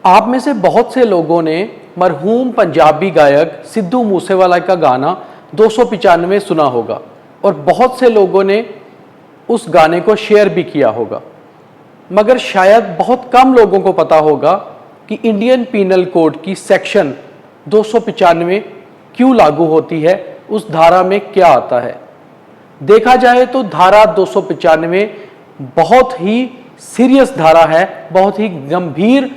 आप में से बहुत से लोगों ने मरहूम पंजाबी गायक सिद्धू मूसेवाला का गाना 295 सुना होगा और बहुत से लोगों ने उस गाने को शेयर भी किया होगा, मगर शायद बहुत कम लोगों को पता होगा कि इंडियन पीनल कोड की सेक्शन 295 क्यों लागू होती है, उस धारा में क्या आता है। देखा जाए तो धारा 295 बहुत ही सीरियस धारा है, बहुत ही गंभीर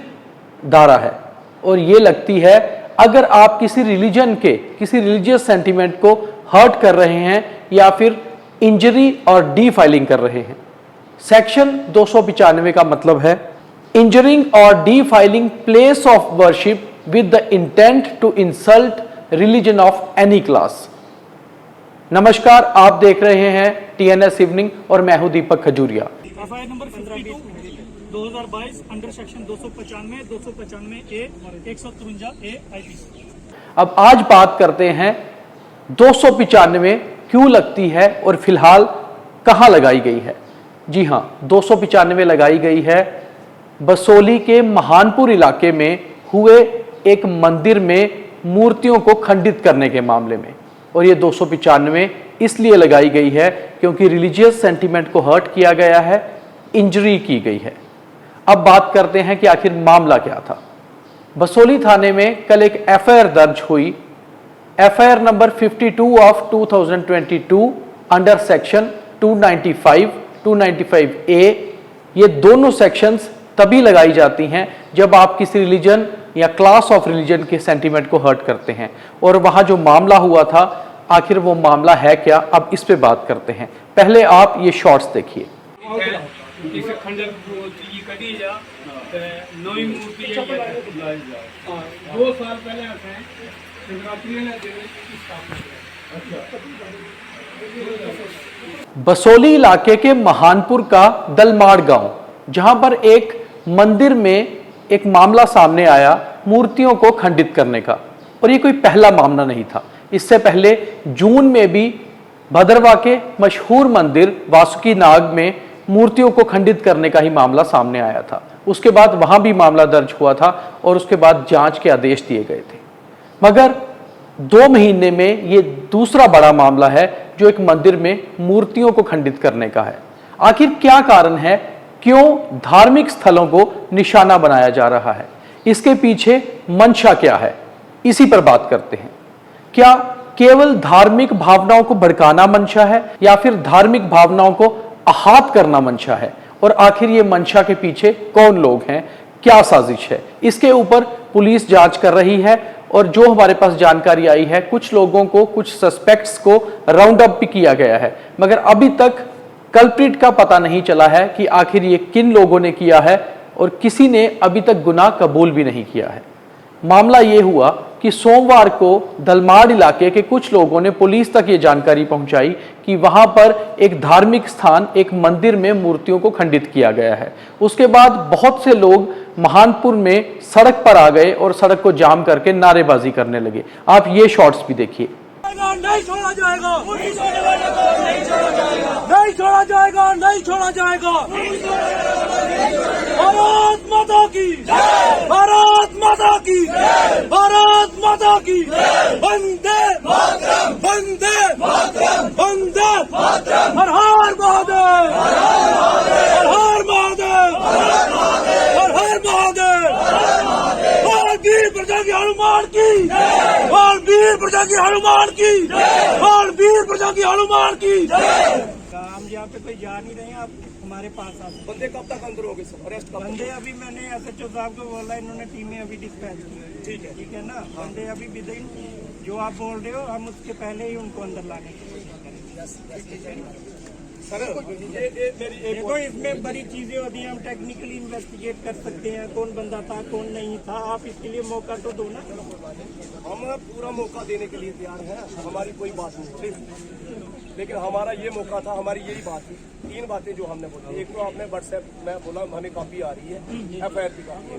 धारा है और ये लगती है अगर आप किसी रिलीजियस सेंटिमेंट को हर्ट कर रहे हैं या फिर इंजरी और डीफाइलिंग कर रहे हैं। सेक्शन 295 का मतलब है इंजरिंग और defiling place of worship with the intent to insult religion of any class. नमस्कार, आप देख रहे हैं TNS इवनिंग और मैं हूं Deepak Khajuria. FIR number 52 2022 under section 295 295 A 153 A IPC। अब आज बात करते हैं 295 क्यों लगती है और फिलहाल कहां लगाई गई है। जी हां, 295 लगाई गई है बसोली के महानपुर इलाके में हुए एक मंदिर में मूर्तियों को खंडित करने के मामले में। और ये 295 इसलिए लगाई गई है क्योंकि रिलीजियस सेंटीमेंट को हर्ट किया गया है, इंजरी की गई है। अब बात करते हैं कि आखिर मामला क्या था। बसोली थाने में कल एक एफआईआर दर्ज हुई, FIR number 52 of 2022 under section 295 295A। ये दोनों सेक्शंस तभी लगाई जाती हैं जब आप किसी रिलीजन या क्लास ऑफ रिलीजन के सेंटीमेंट को हर्ट करते हैं। और वहां जो मामला हुआ था, आखिर वो मामला है क्या, अब इस पे बात करते हैं। पहले आप ये शॉर्ट्स देखिए। इसे खंडर की कटी जा नई मूर्ति 2 साल पहले आते हैं शिवरात्रि ने बसोली इलाके के महानपुर का दलमाड़ गांव, जहां पर एक मंदिर में एक मामला सामने आया मूर्तियों को खंडित करने का। और ये कोई पहला मामला नहीं था। इससे पहले जून में भी भद्रवाह के मशहूर मंदिर वासुकी नाग में मूर्तियों को खंडित करने का ही मामला सामने आया था। उसके बाद वहां भी मामला दर्ज हुआ था और उसके बाद जांच के आदेश दिए गए थे। मगर 2 महीने में ये दूसरा बड़ा मामला है जो एक मंदिर में मूर्तियों को खंडित करने का है। आखिर क्या कारण है, क्यों धार्मिक स्थलों को निशाना बनाया जा रहा है, इसके पीछे मंशा क्या है, इसी पर बात करते हैं। क्या केवल धार्मिक भावनाओं को भड़काना मंशा है या फिर धार्मिक भावनाओं को आहत करना मंशा है? और आखिर ये मंशा के पीछे कौन लोग हैं, क्या साजिश है, इसके ऊपर पुलिस जांच कर रही है। और जो हमारे पास जानकारी आई है, कुछ लोगों को, कुछ सस्पेक्ट्स को राउंड अप भी किया गया है, मगर अभी तक कल्प्रिट का पता नहीं चला है कि आखिर ये किन लोगों ने किया है और किसी ने अभी तक गुनाह कबूल भी नहीं किया है। मामला ये हुआ कि सोमवार को दलमाड़ इलाके के कुछ लोगों ने पुलिस तक ये जानकारी पहुंचाई कि वहां पर एक धार्मिक स्थान, एक मंदिर में मूर्तियों को खंडित किया गया है। उसके बाद बहुत से लोग महानपुर में सड़क पर आ गए और सड़क को जाम करके नारेबाजी करने लगे। आप ये शॉट्स भी देखिए। नहीं छोड़ा जाएगा, नहीं छोड़ा जाएगा, नहीं छोड़ा जाएगा। भारत माता की, भारत माता की, भारत माता की। वंदे मातरम, वंदे मातरम, वंदे मातरम। हर हर महादेव, हर हर महादेव, हर हर महादेव। वीर प्रजा की हनुमान की, वीर प्रजा की हनुमान की, वीर प्रजा की हनुमान की। हम यहाँ पे कोई जा नहीं रहे हैं, आप हमारे पास आ। बंदे कब तक अंदर होंगे सर? अरेस्ट कब? बंदे अभी मैंने SHO साहब को बोला, इन्होंने टीमें अभी डिस्पैच की। ठीक है ना। बंदे अभी विदिन जो आप बोल रहे हो, हम उसके पहले ही उनको अंदर लाने की कोशिश करेंगे। सर ये मेरी एक देखो, इसमें बड़ी चीजें होती हैं, हम टेक्निकली इन्वेस्टिगेट कर सकते हैं कौन बंदा था कौन नहीं था। आप इसके लिए मौका तो दो ना। हम पूरा मौका देने के लिए तैयार हैं, हमारी कोई बात नहीं, लेकिन हमारा ये मौका था, हमारी यही बात थी। 3 बातें जो हमने बोली, एक तो आपने व्हाट्सएप में बोला हमें कॉपी आ रही है, एफआईआर की कॉपी है।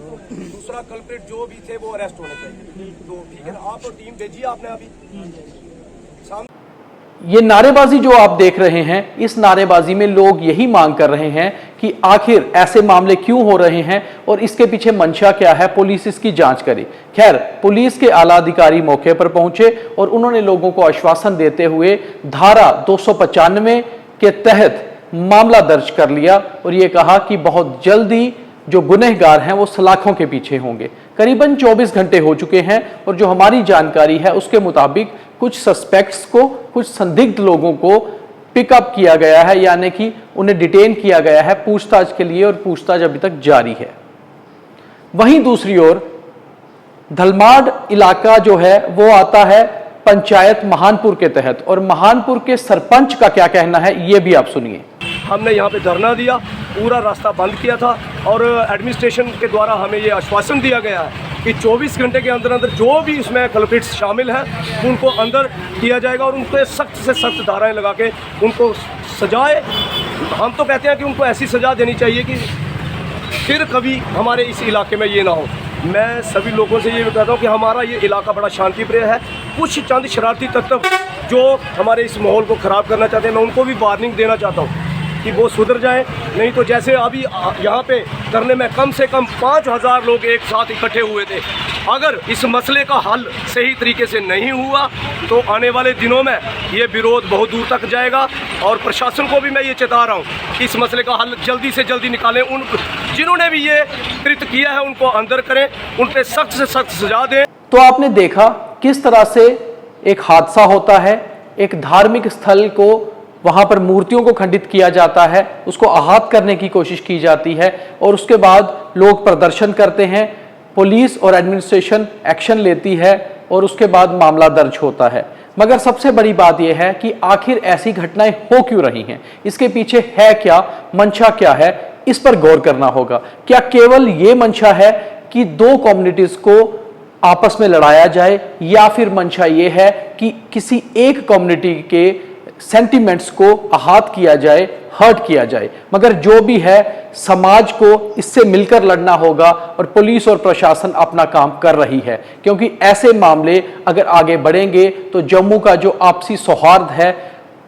दूसरा, कल्प्रिट जो भी थे वो अरेस्ट होने चाहिए। तो ठीक है ना, आप तो टीम भेजी आपने अभी ये नारेबाजी जो आप देख रहे हैं, इस नारेबाजी में लोग यही मांग कर रहे हैं कि आखिर ऐसे मामले क्यों हो रहे हैं और इसके पीछे मंशा क्या है, पुलिस इसकी जांच करे। खैर, पुलिस के आला अधिकारी मौके पर पहुंचे और उन्होंने लोगों को आश्वासन देते हुए धारा 295 के तहत मामला दर्ज कर लिया और ये कहा कि बहुत जल्दी जो गुनहगार हैं वो सलाखों के पीछे होंगे। करीबन 24 घंटे हो चुके हैं और जो हमारी जानकारी है उसके मुताबिक कुछ सस्पेक्ट्स को, कुछ संदिग्ध लोगों को पिकअप किया गया है, यानी कि उन्हें डिटेन किया गया है पूछताछ के लिए और पूछताछ अभी तक जारी है। वहीं दूसरी ओर धलमाड़ इलाका जो है वो आता है पंचायत महानपुर के तहत और महानपुर के सरपंच का क्या कहना है ये भी आप सुनिए। हमने यहाँ पे धरना दिया, पूरा रास्ता बंद किया था और एडमिनिस्ट्रेशन के द्वारा हमें ये आश्वासन दिया गया है कि 24 घंटे के अंदर अंदर जो भी इसमें कल्प्रिट्स शामिल हैं उनको अंदर किया जाएगा और उनको सख्त से सख्त धाराएं लगा के उनको सजाए। हम तो कहते हैं कि उनको ऐसी सज़ा देनी चाहिए कि फिर कभी हमारे इस इलाके में ये ना हो। मैं सभी लोगों से ये कहता हूँ कि हमारा ये इलाका बड़ा शांतिप्रिय है। कुछ चंद शरारती तत्व जो हमारे इस माहौल को ख़राब करना चाहते हैं, मैं उनको भी वार्निंग देना चाहता हूँ कि वो सुधर जाएं। नहीं तो जैसे अभी यहाँ पे करने में कम से कम 5000 लोग एक साथ इकट्ठे हुए थे, अगर इस मसले का हल सही तरीके से नहीं हुआ तो आने वाले दिनों में ये विरोध बहुत दूर तक जाएगा। और प्रशासन को भी मैं ये चेता रहा हूँ कि इस मसले का हल जल्दी से जल्दी निकालें। उन जिन्होंने भी ये कृत्य किया है उनको अंदर करें, उन पर सख्त से सख्त सजा दें। तो आपने देखा किस तरह से एक हादसा होता है, एक धार्मिक स्थल को वहां पर मूर्तियों को खंडित किया जाता है, उसको आहत करने की कोशिश की जाती है और उसके बाद लोग प्रदर्शन करते हैं, पुलिस और एडमिनिस्ट्रेशन एक्शन लेती है और उसके बाद मामला दर्ज होता है। मगर सबसे बड़ी बात यह है कि आखिर ऐसी घटनाएं हो क्यों रही हैं, इसके पीछे है क्या, मंशा क्या है, इस पर गौर करना होगा। क्या केवल ये मंशा है कि दो कम्युनिटीज को आपस में लड़ाया जाए या फिर मंशा ये है कि किसी एक कम्युनिटी के सेंटिमेंट्स को आहत किया जाए, हर्ट किया जाए। मगर जो भी है, समाज को इससे मिलकर लड़ना होगा और पुलिस और प्रशासन अपना काम कर रही है, क्योंकि ऐसे मामले अगर आगे बढ़ेंगे तो जम्मू का जो आपसी सौहार्द है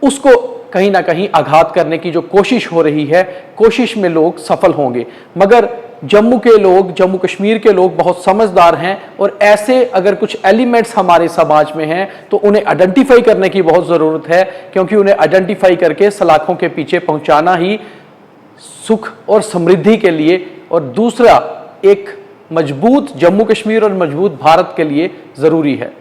उसको कहीं ना कहीं आघात करने की जो कोशिश हो रही है, कोशिश में लोग सफल होंगे। मगर जम्मू के लोग, जम्मू कश्मीर के लोग बहुत समझदार हैं और ऐसे अगर कुछ एलिमेंट्स हमारे समाज में हैं तो उन्हें आइडेंटिफाई करने की बहुत ज़रूरत है, क्योंकि उन्हें आइडेंटिफाई करके सलाखों के पीछे पहुंचाना ही सुख और समृद्धि के लिए और दूसरा एक मजबूत जम्मू कश्मीर और मजबूत भारत के लिए ज़रूरी है।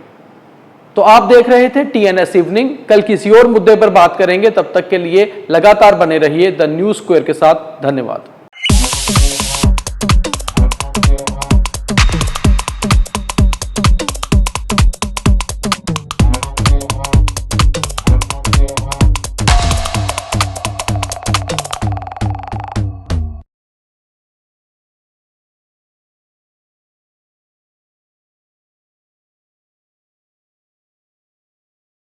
तो आप देख रहे थे TNS इवनिंग। कल किसी और मुद्दे पर बात करेंगे, तब तक के लिए लगातार बने रहिए द न्यूज़ स्क्वायर के साथ। धन्यवाद।